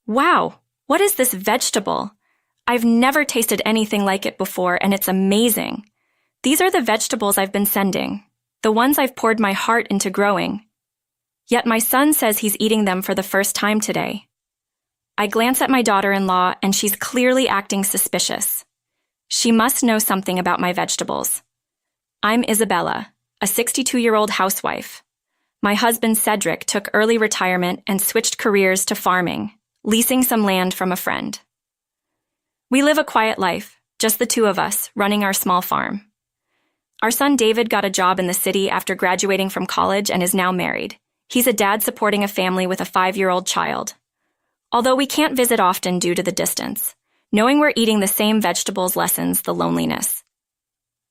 Wow, what is this vegetable? I've never tasted anything like it before, and it's amazing. These are the vegetables I've been sending, the ones I've poured my heart into growing. Yet my son says he's eating them for the first time today. I glance at my daughter-in-law, and she's clearly acting suspicious. She must know something about my vegetables. I'm Isabella, a 62-year-old housewife. My husband Cedric took early retirement and switched careers to farming, leasing some land from a friend. We live a quiet life, just the two of us, running our small farm. Our son David got a job in the city after graduating from college and is now married. He's a dad supporting a family with a 5-year-old child. Although we can't visit often due to the distance, knowing we're eating the same vegetables lessens the loneliness.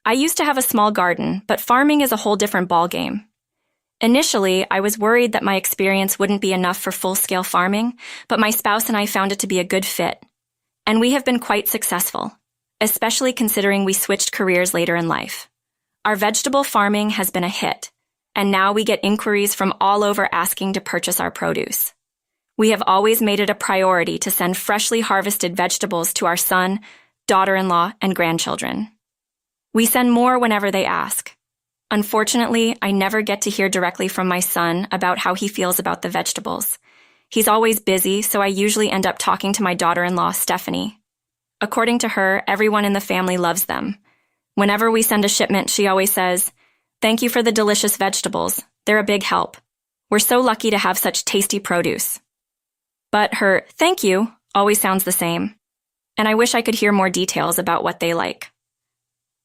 I used to have a small garden, but farming is a whole different ballgame. Initially, I was worried that my experience wouldn't be enough for full-scale farming, but my spouse and I found it to be a good fit. And we have been quite successful, especially considering we switched careers later in life. Our vegetable farming has been a hit, and now we get inquiries from all over asking to purchase our produce. We have always made it a priority to send freshly harvested vegetables to our son, daughter-in-law, and grandchildren. We send more whenever they ask. Unfortunately, I never get to hear directly from my son about how he feels about the vegetables. He's always busy, so I usually end up talking to my daughter-in-law, Stephanie. According to her, everyone in the family loves them. Whenever we send a shipment, she always says, "Thank you for the delicious vegetables. They're a big help. We're so lucky to have such tasty produce." But her "thank you" always sounds the same, and I wish I could hear more details about what they like.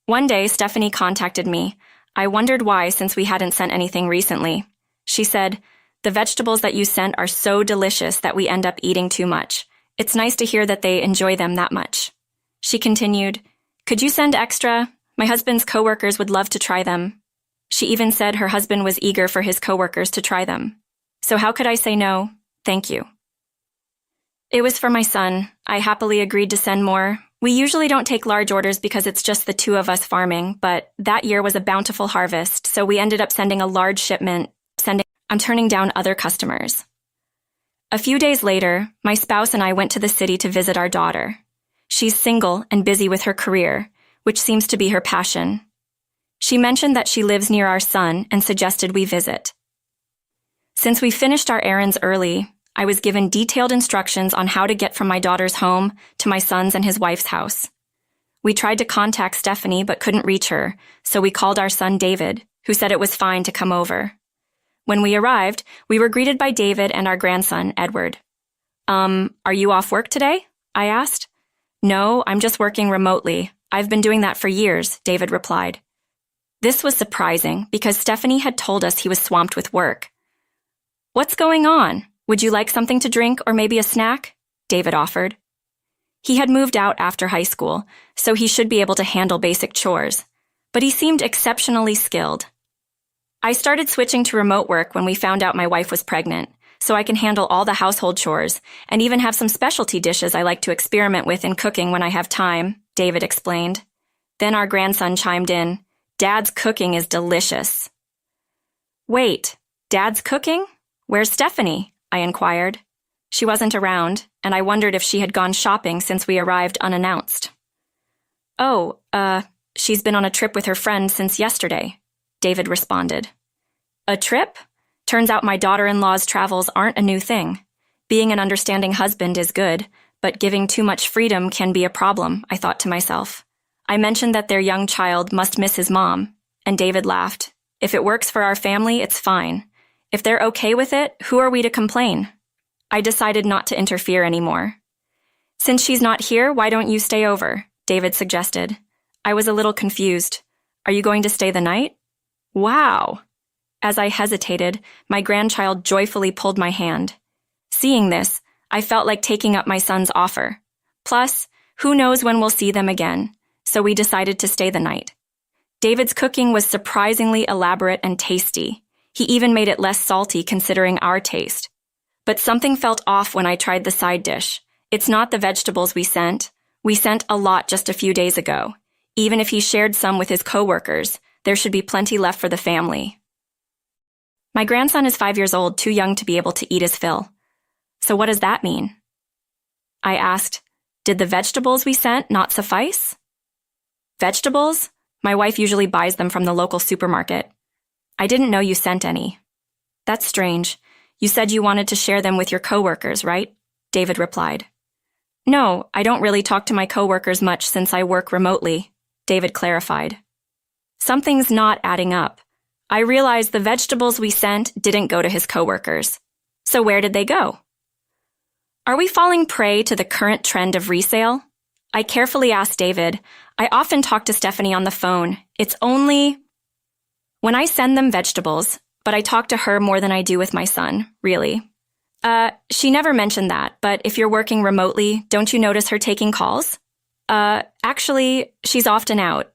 One day, Stephanie contacted me. I wondered why, since we hadn't sent anything recently. She said, "The vegetables that you sent are so delicious that we end up eating too much. It's nice to hear that they enjoy them that much." She continued, "Could you send extra? My husband's coworkers would love to try them." She even said her husband was eager for his coworkers to try them. So how could I say no? Thank you. It was for my son. I happily agreed to send more. We usually don't take large orders because it's just the two of us farming, but that year was a bountiful harvest, so we ended up sending a large shipment. I'm turning down other customers. A few days later, my spouse and I went to the city to visit our daughter. She's single and busy with her career, which seems to be her passion. She mentioned that she lives near our son and suggested we visit. Since we finished our errands early, I was given detailed instructions on how to get from my daughter's home to my son's and his wife's house. We tried to contact Stephanie but couldn't reach her, so we called our son David, who said it was fine to come over. When we arrived, we were greeted by David and our grandson, Edward. Are you off work today?" I asked. "No, I'm just working remotely. I've been doing that for years," David replied. This was surprising because Stephanie had told us he was swamped with work. "What's going on? Would you like something to drink or maybe a snack?" David offered. He had moved out after high school, so he should be able to handle basic chores, but he seemed exceptionally skilled. I started switching to remote work when we found out my wife was pregnant, so I can handle all the household chores and even have some specialty dishes I like to experiment with in cooking when I have time, David explained. Then our grandson chimed in, "Dad's cooking is delicious." "Wait, Dad's cooking? Where's Stephanie?" I inquired. She wasn't around, and I wondered if she had gone shopping since we arrived unannounced. "Oh, she's been on a trip with her friend since yesterday," David responded. "A trip? Turns out my daughter-in-law's travels aren't a new thing. Being an understanding husband is good, but giving too much freedom can be a problem," I thought to myself. I mentioned that their young child must miss his mom, and David laughed. "If it works for our family, it's fine. If they're okay with it, who are we to complain?" I decided not to interfere anymore. "Since she's not here, why don't you stay over?" David suggested. I was a little confused. "Are you going to stay the night?" "Wow!" As I hesitated, my grandchild joyfully pulled my hand. Seeing this, I felt like taking up my son's offer. Plus, who knows when we'll see them again, so we decided to stay the night. David's cooking was surprisingly elaborate and tasty. He even made it less salty considering our taste. But something felt off when I tried the side dish. It's not the vegetables we sent. We sent a lot just a few days ago. Even if he shared some with his coworkers, there should be plenty left for the family. My grandson is 5 years old, too young to be able to eat his fill. So what does that mean? I asked, "Did the vegetables we sent not suffice?" "Vegetables? My wife usually buys them from the local supermarket. I didn't know you sent any." "That's strange. You said you wanted to share them with your coworkers, right?" David replied. "No, I don't really talk to my coworkers much since I work remotely," David clarified. Something's not adding up. I realized the vegetables we sent didn't go to his coworkers. So where did they go? Are we falling prey to the current trend of resale? I carefully asked David. I often talk to Stephanie on the phone. It's only when I send them vegetables, but I talk to her more than I do with my son, really. She never mentioned that, but if you're working remotely, don't you notice her taking calls? Actually, she's often out.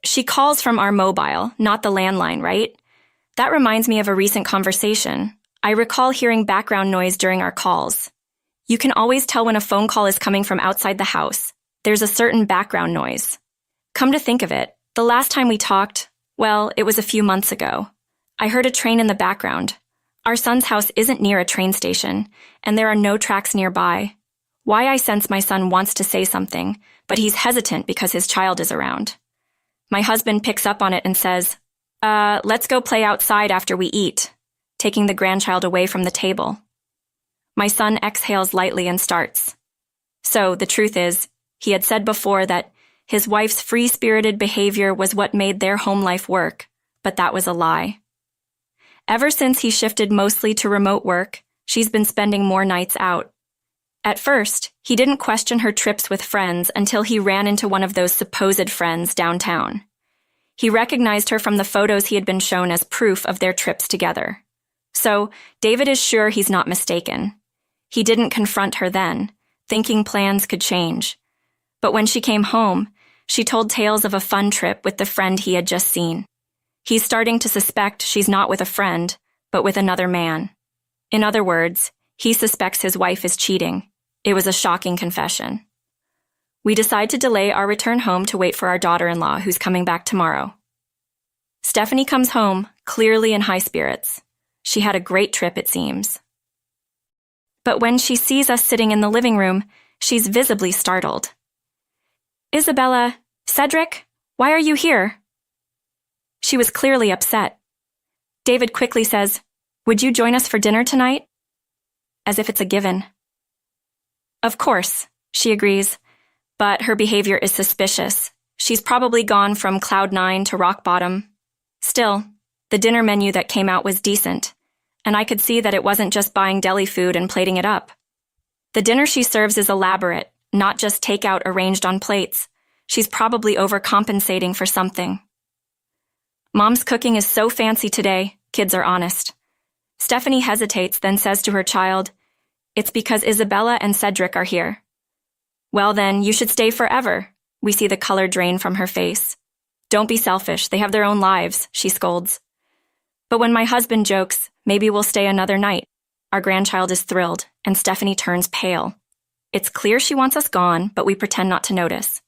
She calls from our mobile, not the landline, right? That reminds me of a recent conversation. I recall hearing background noise during our calls. You can always tell when a phone call is coming from outside the house. There's a certain background noise. Come to think of it, the last time we talked, well, it was a few months ago. I heard a train in the background. Our son's house isn't near a train station, and there are no tracks nearby. Why I sense my son wants to say something, but he's hesitant because his child is around. My husband picks up on it and says, let's go play outside after we eat, taking the grandchild away from the table. My son exhales lightly and starts. So, the truth is, he had said before that his wife's free-spirited behavior was what made their home life work, but that was a lie. Ever since he shifted mostly to remote work, she's been spending more nights out. At first, he didn't question her trips with friends until he ran into one of those supposed friends downtown. He recognized her from the photos he had been shown as proof of their trips together. So, David is sure he's not mistaken. He didn't confront her then, thinking plans could change. But when she came home, she told tales of a fun trip with the friend he had just seen. He's starting to suspect she's not with a friend, but with another man. In other words, he suspects his wife is cheating. It was a shocking confession. We decide to delay our return home to wait for our daughter-in-law, who's coming back tomorrow. Stephanie comes home, clearly in high spirits. She had a great trip, it seems. But when she sees us sitting in the living room, she's visibly startled. "Isabella, Cedric, why are you here?" She was clearly upset. David quickly says, "Would you join us for dinner tonight?" As if it's a given. "Of course," she agrees, but her behavior is suspicious. She's probably gone from cloud 9 to rock bottom. Still, the dinner menu that came out was decent, and I could see that it wasn't just buying deli food and plating it up. The dinner she serves is elaborate, not just takeout arranged on plates. She's probably overcompensating for something. Mom's cooking is so fancy today, kids are honest. Stephanie hesitates, then says to her child, "It's because Isabella and Cedric are here." "Well then, you should stay forever." We see the color drain from her face. "Don't be selfish, they have their own lives," she scolds. But when my husband jokes, "Maybe we'll stay another night," our grandchild is thrilled, and Stephanie turns pale. It's clear she wants us gone, but we pretend not to notice.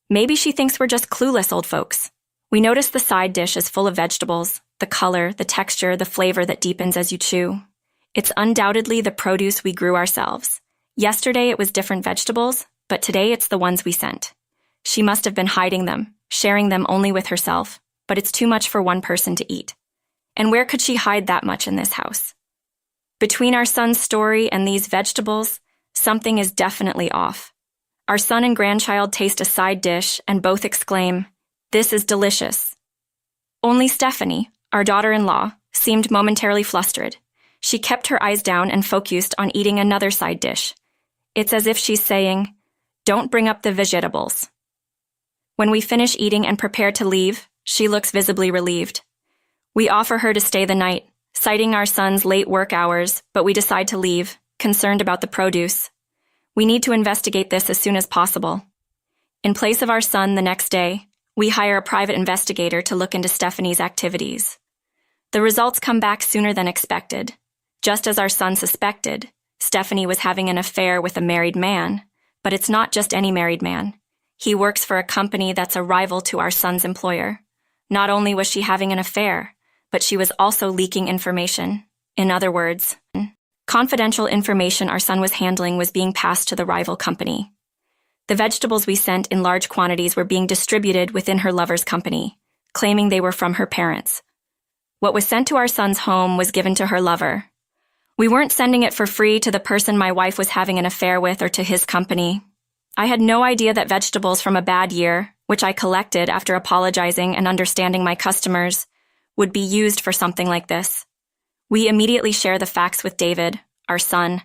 Maybe she thinks we're just clueless old folks. We notice the side dish is full of vegetables, the color, the texture, the flavor that deepens as you chew. It's undoubtedly the produce we grew ourselves. Yesterday it was different vegetables, but today it's the ones we sent. She must have been hiding them, sharing them only with herself, but it's too much for one person to eat. And where could she hide that much in this house? Between our son's story and these vegetables, something is definitely off. Our son and grandchild taste a side dish and both exclaim, "This is delicious." Only Stephanie, our daughter-in-law, seemed momentarily flustered. She kept her eyes down and focused on eating another side dish. It's as if she's saying, "Don't bring up the vegetables." When we finish eating and prepare to leave, she looks visibly relieved. We offer her to stay the night, citing our son's late work hours, but we decide to leave, concerned about the produce. We need to investigate this as soon as possible. In place of our son the next day, we hire a private investigator to look into Stephanie's activities. The results come back sooner than expected. Just as our son suspected, Stephanie was having an affair with a married man, but it's not just any married man. He works for a company that's a rival to our son's employer. Not only was she having an affair, but she was also leaking information. In other words, Confidential information our son was handling was being passed to the rival company. The vegetables we sent in large quantities were being distributed within her lover's company, claiming they were from her parents. What was sent to our son's home was given to her lover. We weren't sending it for free to the person my wife was having an affair with or to his company. I had no idea that vegetables from a bad year, which I collected after apologizing and understanding my customers, would be used for something like this. We immediately share the facts with David, our son.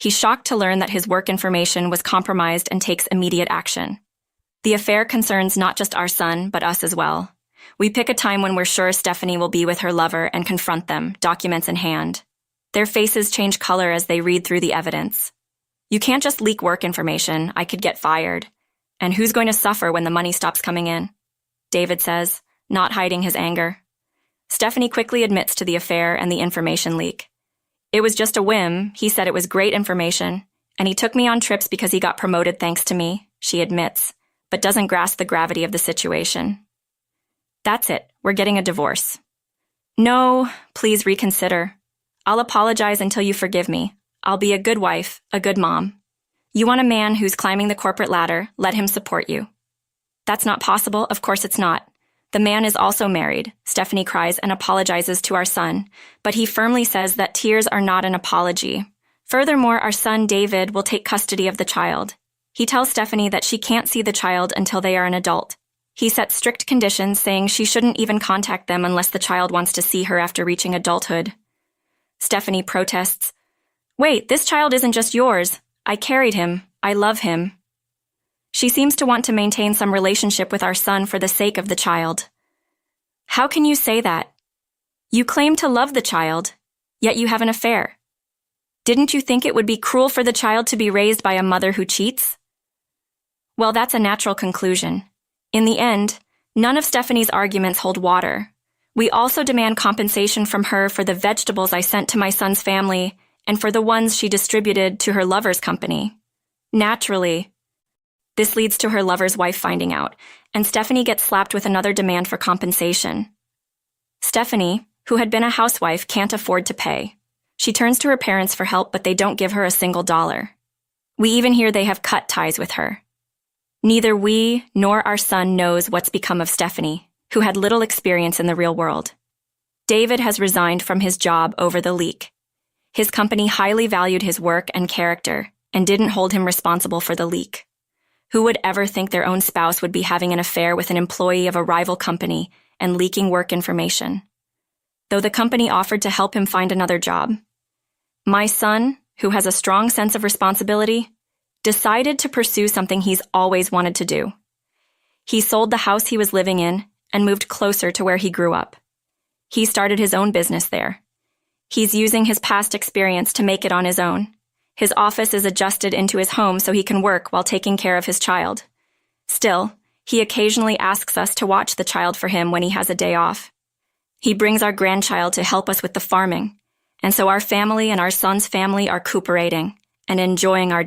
He's shocked to learn that his work information was compromised and takes immediate action. The affair concerns not just our son, but us as well. We pick a time when we're sure Stephanie will be with her lover and confront them, documents in hand. Their faces change color as they read through the evidence. You can't just leak work information. I could get fired. And who's going to suffer when the money stops coming in? David says, not hiding his anger. Stephanie quickly admits to the affair and the information leak. It was just a whim. He said it was great information, and he took me on trips because he got promoted thanks to me, she admits, but doesn't grasp the gravity of the situation. That's it. We're getting a divorce. No, please reconsider. I'll apologize until you forgive me. I'll be a good wife, a good mom. You want a man who's climbing the corporate ladder, let him support you. That's not possible. Of course it's not. The man is also married, Stephanie cries and apologizes to our son, but he firmly says that tears are not an apology. Furthermore, our son David will take custody of the child. He tells Stephanie that she can't see the child until they are an adult. He sets strict conditions, saying she shouldn't even contact them unless the child wants to see her after reaching adulthood. Stephanie protests, "Wait, this child isn't just yours. I carried him. I love him." She seems to want to maintain some relationship with our son for the sake of the child. How can you say that? You claim to love the child, yet you have an affair. Didn't you think it would be cruel for the child to be raised by a mother who cheats? Well, that's a natural conclusion. In the end, none of Stephanie's arguments hold water. We also demand compensation from her for the vegetables I sent to my son's family and for the ones she distributed to her lover's company. Naturally, this leads to her lover's wife finding out, and Stephanie gets slapped with another demand for compensation. Stephanie, who had been a housewife, can't afford to pay. She turns to her parents for help, but they don't give her a single dollar. We even hear they have cut ties with her. Neither we nor our son knows what's become of Stephanie, who had little experience in the real world. David has resigned from his job over the leak. His company highly valued his work and character and didn't hold him responsible for the leak. Who would ever think their own spouse would be having an affair with an employee of a rival company and leaking work information? Though the company offered to help him find another job, my son, who has a strong sense of responsibility, decided to pursue something he's always wanted to do. He sold the house he was living in and moved closer to where he grew up. He started his own business there. He's using his past experience to make it on his own. His office is adjusted into his home so he can work while taking care of his child. Still, he occasionally asks us to watch the child for him when he has a day off. He brings our grandchild to help us with the farming, and so our family and our son's family are cooperating and enjoying our day.